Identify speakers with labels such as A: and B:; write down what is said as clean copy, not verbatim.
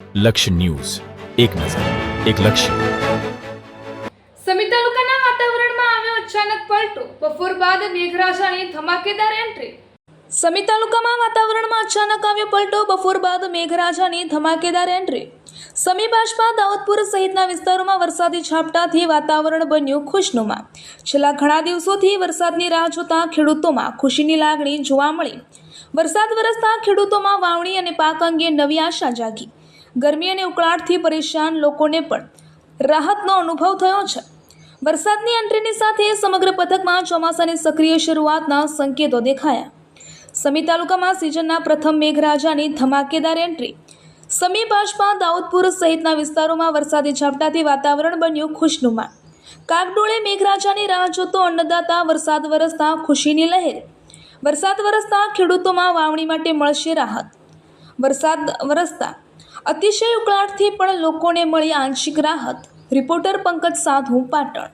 A: લક્ષ્ય ન્યૂઝ, એક નજર, એક લક્ષ્ય.
B: સમી તાલુકાના વાતાવરણમાં આવ્યો અચાનક પલટો. બપોર બાદ મેઘરાજાની ધમાકેદાર એન્ટ્રી. સમી તાલુકામાં વાતાવરણમાં અચાનક આવ્યો પલટો. બપોર બાદ મેઘરાજાની ધમાકેદાર એન્ટ્રી. સમી બાજપા દાઉદપુર સહિતના વિસ્તારોમાં વરસાદી ઝાપટાથી વાતાવરણ બન્યું ખુશનુમા. છેલ્લા ઘણા દિવસોથી વરસાદની રાહ જોતા ખેડૂતોમાં ખુશીની લાગણી જોવા મળી. વરસાદ વરસતા ખેડૂતોમાં વાવણી અને પાક અંગે નવી આશા જાગી. ગરમી અને ઉકળાટથી પરેશાન લોકોને પણ રાહતનો અનુભવ થયો છે. વરસાદની એન્ટ્રીની સાથે સમગ્ર પથકમાં ચોમાસાની સક્રિય શરૂઆતના સંકેતો દેખાયા. સમી તાલુકામાં સિઝનના પ્રથમ મેઘરાજાની ધમાકેદાર એન્ટ્રી. સમી બાજપા દાઉદપુર સહિતના વિસ્તારોમાં વરસાદી ઝાપટાથી વાતાવરણ બન્યું ખુશનુમા. કાગડોળે મેઘરાજાની રાહ જોતો અન્નદાતા. વરસાદ વરસતા ખુશીની લહેર. વરસાદ વરસતા ખેડૂતોમાં વાવણી માટે મળશે રાહત. વરસાદ વરસતા અતિશય ઉકળાટથી પણ લોકોને મળી આંશિક રાહત. રિપોર્ટર પંકજ સાધુ, પાટણ.